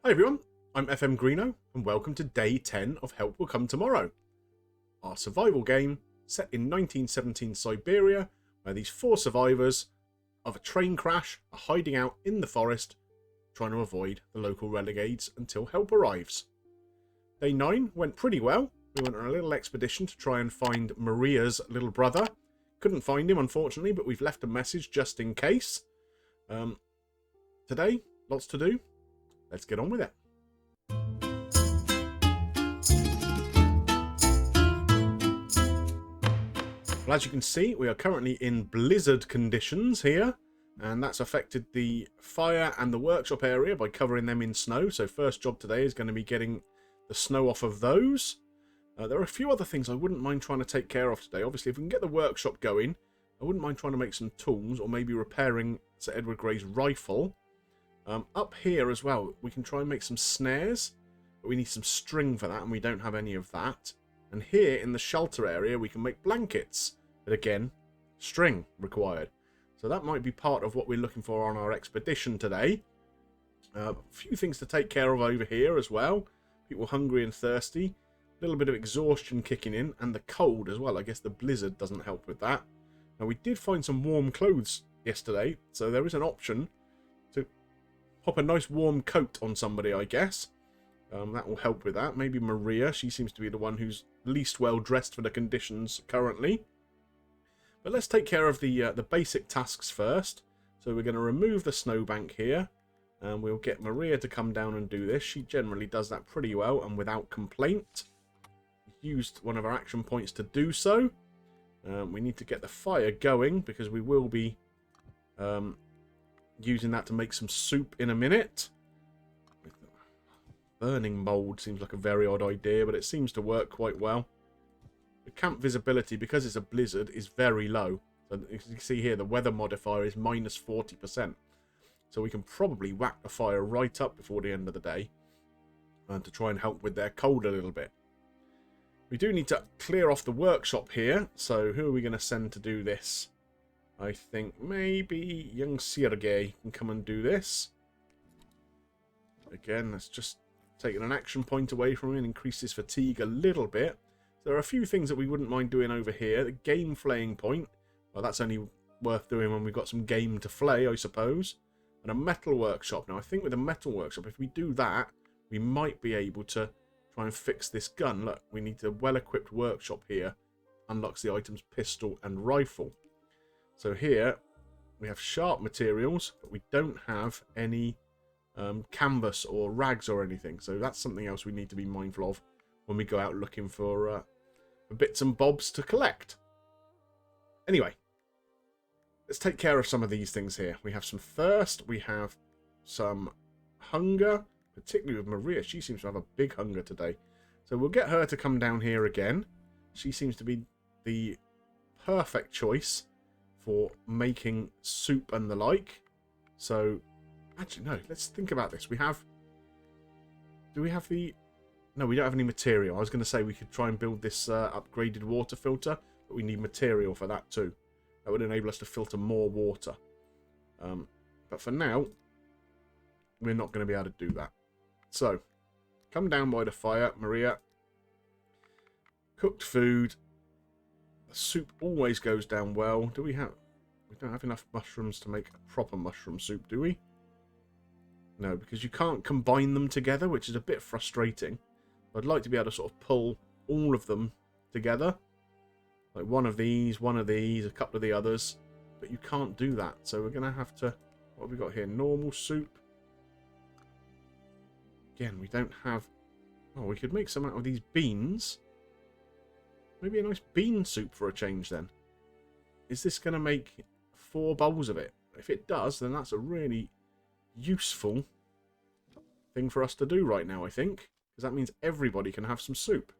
Hi everyone, I'm FM Greeno, and welcome to Day 10 of Help Will Come Tomorrow, our survival game set in 1917 Siberia, where these 4 survivors of a train crash are hiding out in the forest, trying to avoid the local renegades until help arrives. Day 9 went pretty well. We went on a little expedition to try and find Maria's little brother. Couldn't find him, unfortunately, but we've left a message just in case. Today, lots to do. Let's get on with it. Well, as you can see, we are currently in blizzard conditions here, and that's affected the fire and the workshop area by covering them in snow. So first job today is going to be getting the snow off of those. There are a few other things I wouldn't mind trying to take care of today. Obviously, if we can get the workshop going, I wouldn't mind trying to make some tools, or maybe repairing Sir Edward Grey's rifle. Up here as well, we can try and make some snares, but we need some string for that, and we don't have any of that. And here in the shelter area, we can make blankets, but again, string required. So that might be part of what we're looking for on our expedition today. A few things to take care of over here as well. People hungry and thirsty. A little bit of exhaustion kicking in, and the cold as well. I guess the blizzard doesn't help with that. Now, we did find some warm clothes yesterday, so there is an option to pop a nice warm coat on somebody, I guess. That will help with that. Maybe Maria. She seems to be the one who's least well dressed for the conditions currently. But let's take care of the basic tasks first. So we're going to remove the snowbank here, and we'll get Maria to come down and do this. She generally does that pretty well and without complaint. Used one of our action points to do so. We need to get the fire going because we will be using that to make some soup in a minute. Burning mould seems like a very odd idea, but it seems to work quite well. The camp visibility, because it's a blizzard, is very low. So as you can see here, the weather modifier is minus 40%. So we can probably whack the fire right up before the end of the day to try and help with their cold a little bit. We do need to clear off the workshop here. So who are we going to send to do this? I think maybe young Sergei can come and do this. Again, that's just taking an action point away from him and increase his fatigue a little bit. So there are a few things that we wouldn't mind doing over here. The game flaying point. Well, that's only worth doing when we've got some game to flay, I suppose. And a metal workshop. Now, I think with a metal workshop, if we do that, we might be able to try and fix this gun. Look, we need a well-equipped workshop here. Unlocks the items pistol and rifle. So here, we have sharp materials, but we don't have any canvas or rags or anything. So that's something else we need to be mindful of when we go out looking for bits and bobs to collect. Anyway, let's take care of some of these things here. We have some thirst. We have some hunger, particularly with Maria. She seems to have a big hunger today. So we'll get her to come down here again. She seems to be the perfect choice for making soup and the like. So, actually, no, let's think about this. Do we have the... No, we don't have any material. I was going to say we could try and build this upgraded water filter, but we need material for that too. That would enable us to filter more water. But for now, we're not going to be able to do that. So, come down by the fire, Maria. Cooked food. The soup always goes down well. Do we have... We don't have enough mushrooms to make a proper mushroom soup, do we? No, because you can't combine them together, which is a bit frustrating. I'd like to be able to sort of pull all of them together. Like one of these, a couple of the others. But you can't do that. So we're going to have to... What have we got here? Normal soup. Again, we don't have... Oh, we could make some out of these beans. Maybe a nice bean soup for a change then. Is this going to make 4 bowls of it? If it does, then that's a really useful thing for us to do right now, I think. Because that means everybody can have some soup.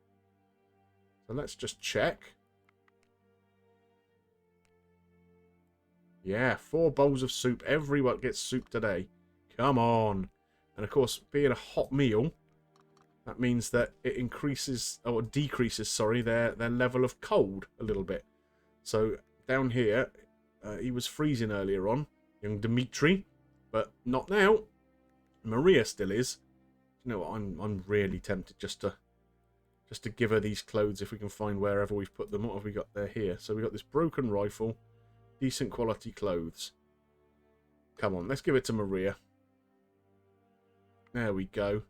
So let's just check. Yeah, 4 bowls of soup. Everyone gets soup today. Come on. And of course, being a hot meal, that means that it increases, or decreases, sorry, their level of cold a little bit. So down here, he was freezing earlier on, young Dimitri, but not now. Maria still is. You know what? I'm really tempted just to give her these clothes if we can find wherever we've put them. What have we got there here? So we got this broken rifle, decent quality clothes. Come on, let's give it to Maria. There we go.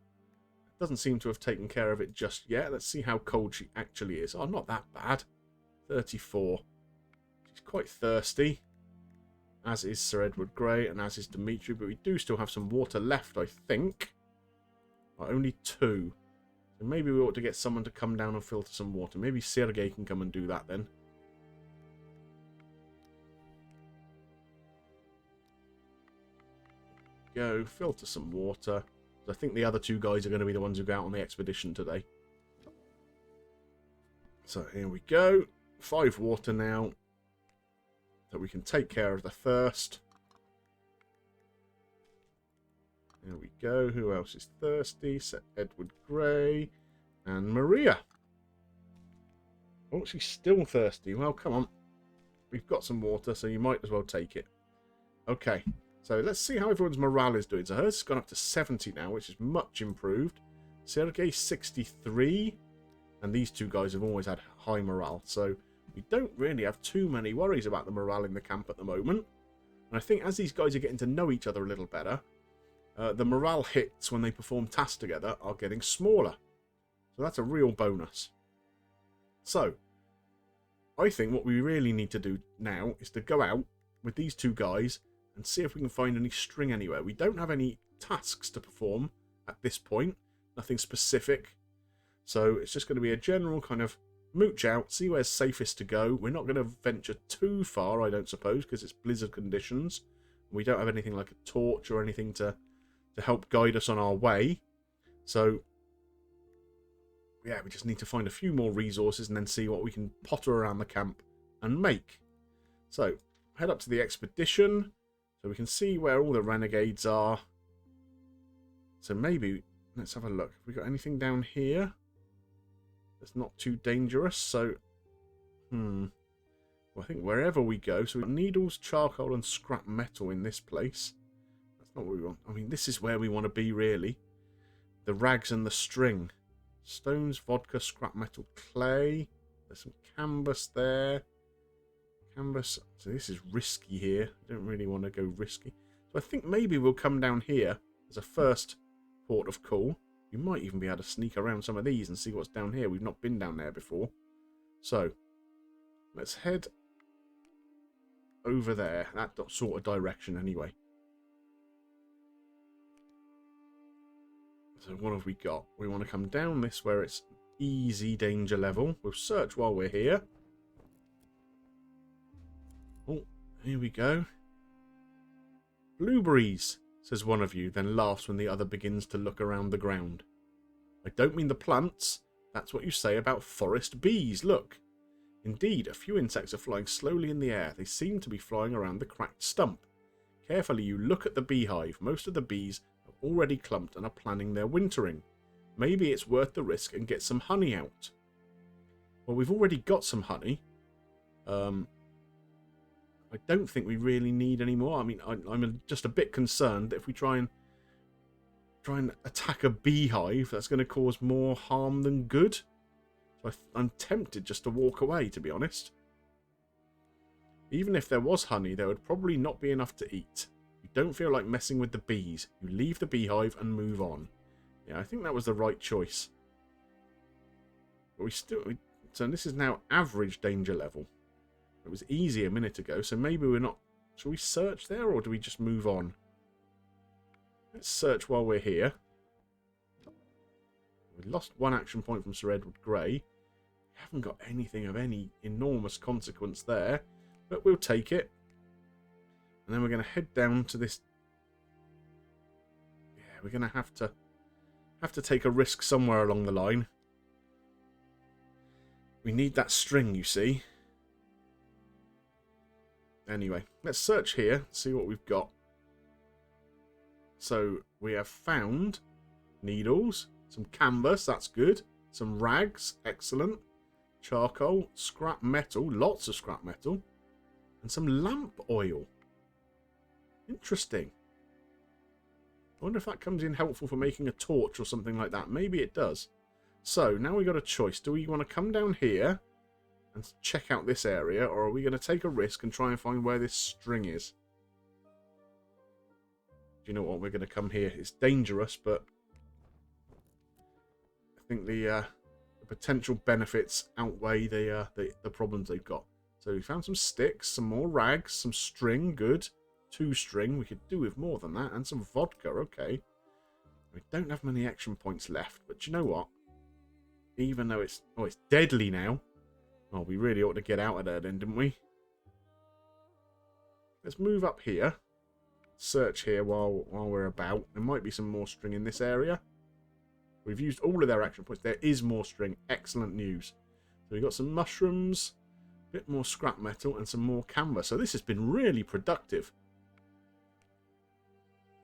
Doesn't seem to have taken care of it just yet. Let's see how cold she actually is. Oh, not that bad. 34. She's quite thirsty, as is Sir Edward Grey and as is Dimitri, but we do still have some water left, I think. Oh, only 2. So maybe we ought to get someone to come down and filter some water. Maybe Sergei can come and do that then. Go, filter some water. I think the other 2 guys are going to be the ones who go out on the expedition today. So here we go. 5 water now. So we can take care of the thirst. There we go. Who else is thirsty? Sir Edward Grey and Maria. Oh, she's still thirsty. Well, come on. We've got some water, so you might as well take it. Okay. So let's see how everyone's morale is doing. So hers has gone up to 70 now, which is much improved. Sergei 63. And these 2 guys have always had high morale. So we don't really have too many worries about the morale in the camp at the moment. And I think as these guys are getting to know each other a little better, the morale hits when they perform tasks together are getting smaller. So that's a real bonus. So I think what we really need to do now is to go out with these 2 guys and see if we can find any string anywhere. We don't have any tasks to perform at this point. Nothing specific. So it's just going to be a general kind of mooch out, see where's safest to go. We're not going to venture too far, I don't suppose, because it's blizzard conditions. We don't have anything like a torch or anything to help guide us on our way. So, yeah, we just need to find a few more resources and then see what we can potter around the camp and make. So, head up to the expedition. So we can see where all the renegades are. So maybe, let's have a look. Have we got anything down here that's not too dangerous? So, well, I think wherever we go. So we've got needles, charcoal and scrap metal in this place. That's not what we want. I mean, this is where we want to be, really. The rags and the string. Stones, vodka, scrap metal, clay. There's some canvas there. Canvas. So this is risky here. I don't really want to go risky. So I think maybe we'll come down here as a first port of call. We might even be able to sneak around some of these and see what's down here. We've not been down there before. So let's head over there. That sort of direction anyway. So what have we got? We want to come down this where it's easy danger level. We'll search while we're here. Oh, here we go. Blueberries, says one of you, then laughs when the other begins to look around the ground. I don't mean the plants. That's what you say about forest bees. Look. Indeed, a few insects are flying slowly in the air. They seem to be flying around the cracked stump. Carefully you look at the beehive. Most of the bees have already clumped and are planning their wintering. Maybe it's worth the risk and get some honey out. Well, we've already got some honey. I don't think we really need any more. I mean, I'm just a bit concerned that if we try and attack a beehive, that's going to cause more harm than good. So I'm tempted just to walk away, to be honest. Even if there was honey, there would probably not be enough to eat. You don't feel like messing with the bees. You leave the beehive and move on. Yeah, I think that was the right choice. But so this is now average danger level. It was easy a minute ago, so maybe we're not... Shall we search there, or do we just move on? Let's search while we're here. We lost one action point from Sir Edward Grey. We haven't got anything of any enormous consequence there, but we'll take it. And then we're going to head down to this... Yeah, we're going to have to take a risk somewhere along the line. We need that string, you see. Anyway, let's search here, see what we've got. So, we have found needles, some canvas, that's good. Some rags, excellent. Charcoal, scrap metal, lots of scrap metal. And some lamp oil. Interesting. I wonder if that comes in helpful for making a torch or something like that. Maybe it does. So, now we've got a choice. Do we want to come down here and check out this area, or are we going to take a risk and try and find where this string is? Do you know what? We're going to come here. It's dangerous, but I think the potential benefits outweigh the problems they've got. So we found some sticks, some more rags, some string, good. 2 string, we could do with more than that, and some vodka, okay. We don't have many action points left, but you know what? Even though it's deadly now. Oh, we really ought to get out of there then, didn't we? Let's move up here. Search here while we're about. There might be some more string in this area. We've used all of their action points. There is more string. Excellent news. So we've got some mushrooms, a bit more scrap metal, and some more canvas. So this has been really productive.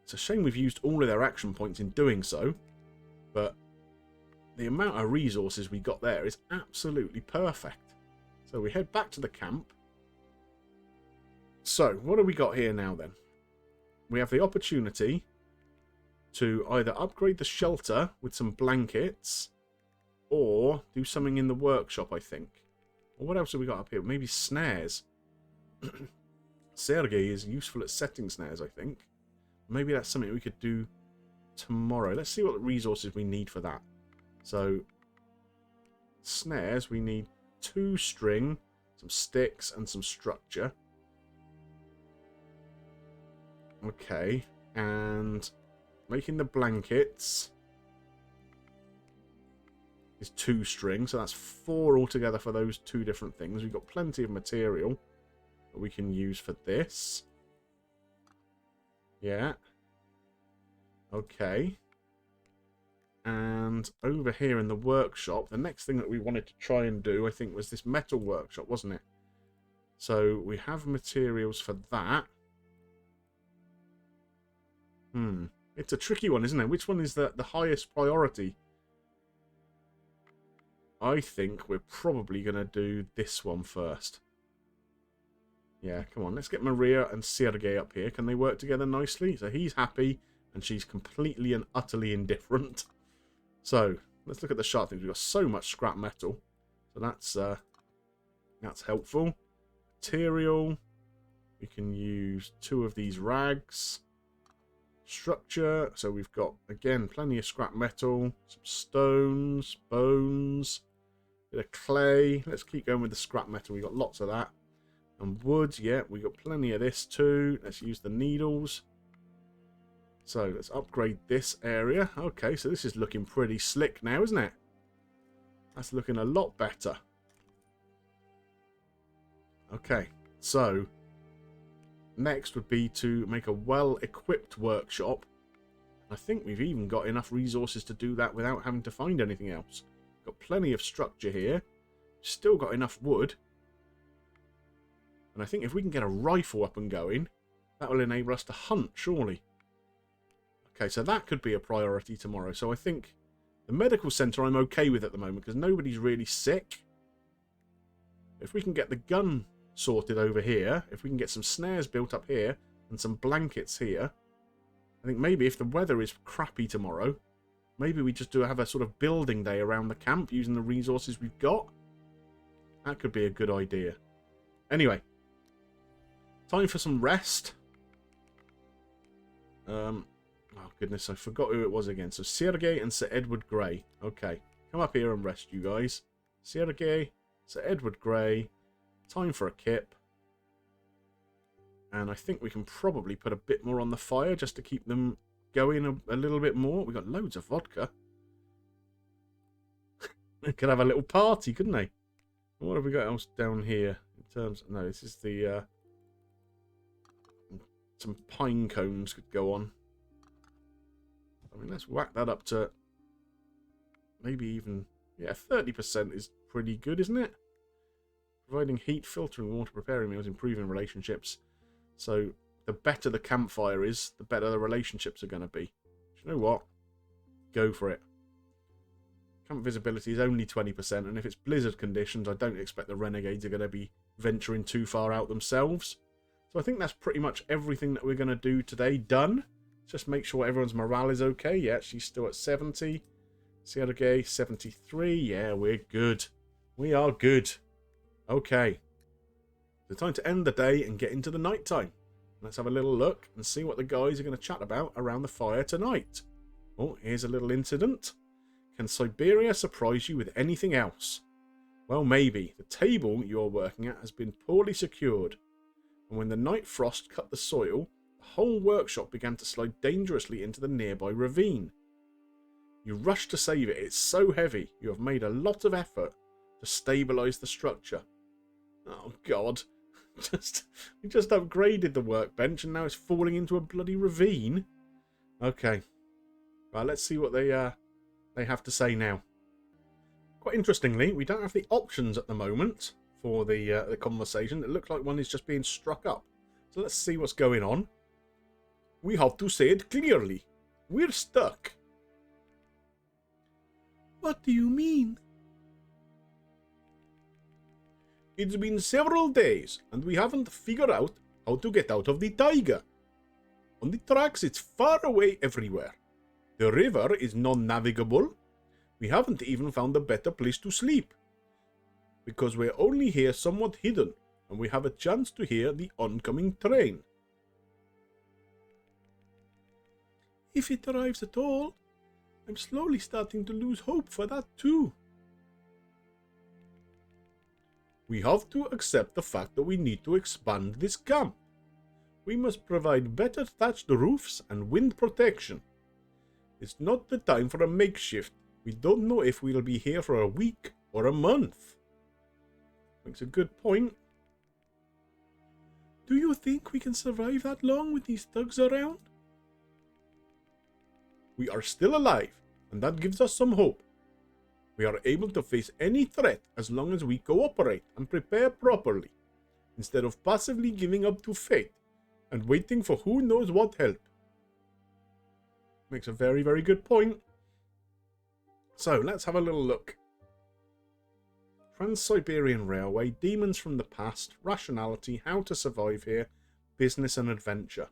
It's a shame we've used all of their action points in doing so, but the amount of resources we got there is absolutely perfect. So we head back to the camp. So, what have we got here now then? We have the opportunity to either upgrade the shelter with some blankets or do something in the workshop, I think. Or what else have we got up here? Maybe snares. Sergei is useful at setting snares, I think. Maybe that's something we could do tomorrow. Let's see what resources we need for that. So, snares, we need 2 string, some sticks, and some structure. Okay, and making the blankets is 2 string, so that's 4 altogether for those 2 different things. We've got plenty of material that we can use for this. Yeah. Okay. And over here in the workshop, the next thing that we wanted to try and do, I think, was this metal workshop, wasn't it? So we have materials for that. It's a tricky one, isn't it? Which one is the highest priority? I think we're probably going to do this one first. Yeah, come on. Let's get Maria and Sergei up here. Can they work together nicely? So he's happy, and she's completely and utterly indifferent. So, let's look at the sharp things. We've got so much scrap metal. So that's helpful. Material. We can use 2 of these rags. Structure. So we've got, again, plenty of scrap metal. Some stones. Bones. Bit of clay. Let's keep going with the scrap metal. We've got lots of that. And wood. Yeah, we've got plenty of this too. Let's use the needles. So let's upgrade this area. Okay, so this is looking pretty slick now, isn't it? That's looking a lot better. Okay, so next would be to make a well-equipped workshop. I think we've even got enough resources to do that without having to find anything else. Got plenty of structure here. Still got enough wood. And I think if we can get a rifle up and going, that will enable us to hunt, surely. Okay, so that could be a priority tomorrow. So I think the medical centre I'm okay with at the moment because nobody's really sick. If we can get the gun sorted over here, if we can get some snares built up here and some blankets here, I think maybe if the weather is crappy tomorrow, maybe we just have a sort of building day around the camp using the resources we've got. That could be a good idea. Anyway, time for some rest. Oh, goodness, I forgot who it was again. So, Sergei and Sir Edward Grey. Okay, come up here and rest, you guys. Sergei, Sir Edward Grey. Time for a kip. And I think we can probably put a bit more on the fire just to keep them going a little bit more. We've got loads of vodka. They could have a little party, couldn't they? What have we got else down here? In terms of, no, this is the... some pine cones could go on. I mean, let's whack that up to maybe even, yeah, 30% is pretty good, isn't it? Providing heat, filtering water, preparing meals, improving relationships. So the better the campfire is, the better the relationships are going to be. Do you know what? Go for it. Camp visibility is only 20%, and if it's blizzard conditions, I don't expect the renegades are going to be venturing too far out themselves. So I think that's pretty much everything that we're going to do today done. Just make sure everyone's morale is okay. Yeah, she's still at 70. Sergey, 73. Yeah, we're good. We are good. Okay. So time to end the day and get into the night time. Let's have a little look and see what the guys are going to chat about around the fire tonight. Oh, here's a little incident. Can Siberia surprise you with anything else? Well, maybe. The table you are working at has been poorly secured, and when the night frost cut the soil, the whole workshop began to slide dangerously into the nearby ravine. You rush to save it. It's so heavy. You have made a lot of effort to stabilise the structure. Oh, God. We just upgraded the workbench and now it's falling into a bloody ravine. Okay. Right, let's see what they have to say now. Quite interestingly, we don't have the options at the moment for the conversation. It looks like one is just being struck up. So let's see what's going on. We have to say it clearly. We're stuck. What do you mean? It's been several days, and we haven't figured out how to get out of the taiga. On the tracks, it's far away everywhere. The river is non-navigable. We haven't even found a better place to sleep, because we're only here somewhat hidden, and we have a chance to hear the oncoming train. If it arrives at all, I'm slowly starting to lose hope for that too. We have to accept the fact that we need to expand this camp. We must provide better thatched roofs and wind protection. It's not the time for a makeshift. We don't know if we'll be here for a week or a month. Makes a good point. Do you think we can survive that long with these thugs around? We are still alive, and that gives us some hope. We are able to face any threat as long as we cooperate and prepare properly, instead of passively giving up to fate and waiting for who knows what help. Makes a very, very good point. So, let's have a little look. Trans-Siberian Railway, Demons from the Past, Rationality, How to Survive Here, Business and Adventure.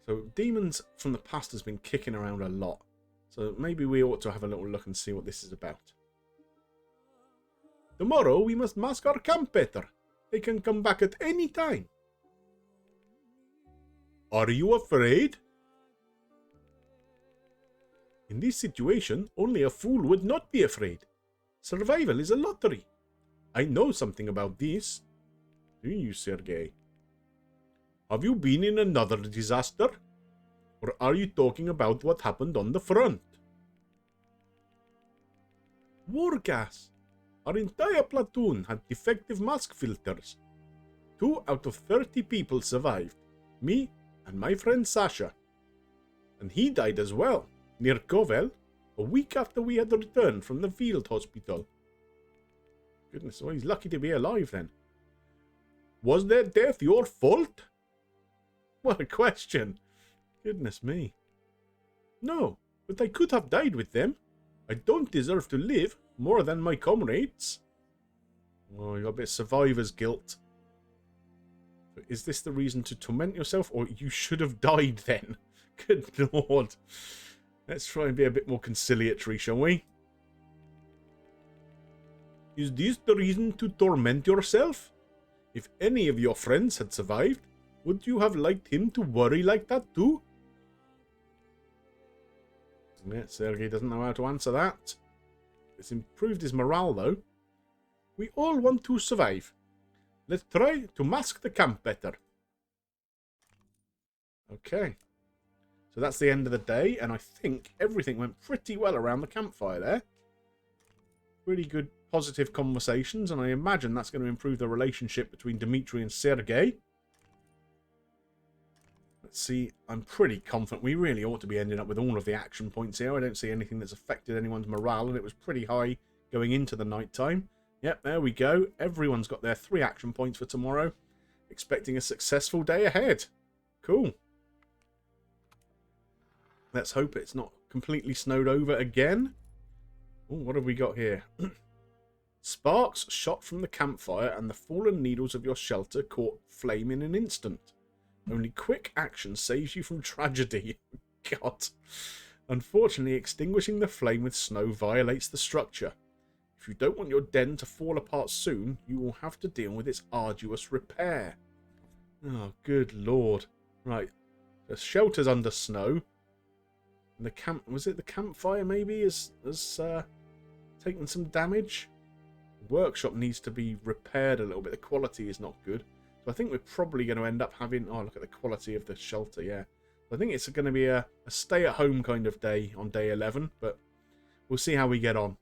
So, Demons from the Past has been kicking around a lot. So maybe we ought to have a little look and see what this is about. Tomorrow we must mask our camp better. They can come back at any time. Are you afraid? In this situation, only a fool would not be afraid. Survival is a lottery. I know something about this. Do you, Sergey? Have you been in another disaster? Or are you talking about what happened on the front? War gas. Our entire platoon had defective mask filters. 2 out of 30 people survived. Me and my friend Sasha. And he died as well, near Kovel, a week after we had returned from the field hospital. Goodness, well, he's lucky to be alive then. Was their death your fault? What a question. Goodness me. No, but I could have died with them. I don't deserve to live more than my comrades. Oh, you got a bit of survivor's guilt. But is this the reason to torment yourself, or you should have died then? Good Lord. Let's try and be a bit more conciliatory, shall we? Is this the reason to torment yourself? If any of your friends had survived, would you have liked him to worry like that too? Yeah, Sergey doesn't know how to answer that. It's improved his morale, though. We all want to survive. Let's try to mask the camp better. Okay. So that's the end of the day, and I think everything went pretty well around the campfire there. Really good, positive conversations, and I imagine that's going to improve the relationship between Dmitry and Sergey. Let's see, I'm pretty confident we really ought to be ending up with all of the action points here. I don't see anything that's affected anyone's morale, and it was pretty high going into the night time. Yep, there we go. Everyone's got their 3 action points for tomorrow. Expecting a successful day ahead. Cool. Let's hope it's not completely snowed over again. Ooh, what have we got here? Sparks shot from the campfire and the fallen needles of your shelter caught flame in an instant. Only quick action saves you from tragedy. God. Unfortunately, extinguishing the flame with snow violates the structure. If you don't want your den to fall apart soon, you will have to deal with its arduous repair. Oh, good lord. Right. The shelter's under snow. And the camp... Was it the campfire, maybe? Has taken some damage? The workshop needs to be repaired a little bit. The quality is not good. So I think we're probably going to end up having... Oh, look at the quality of the shelter, yeah. I think it's going to be a stay-at-home kind of day on day 11. But we'll see how we get on.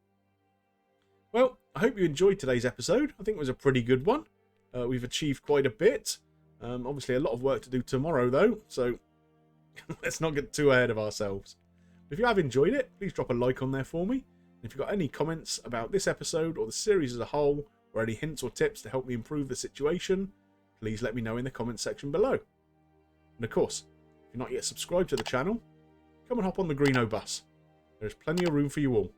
Well, I hope you enjoyed today's episode. I think it was a pretty good one. We've achieved quite a bit. Obviously, a lot of work to do tomorrow, though. So let's not get too ahead of ourselves. If you have enjoyed it, please drop a like on there for me. And if you've got any comments about this episode or the series as a whole, or any hints or tips to help me improve the situation, please let me know in the comments section below. And of course, if you're not yet subscribed to the channel, come and hop on the Greeno bus. There's plenty of room for you all.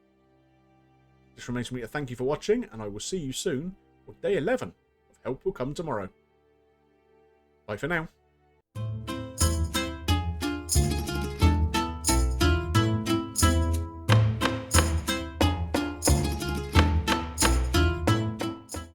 Just remains for me to thank you for watching, and I will see you soon for day 11 of Help Will Come Tomorrow. Bye for now.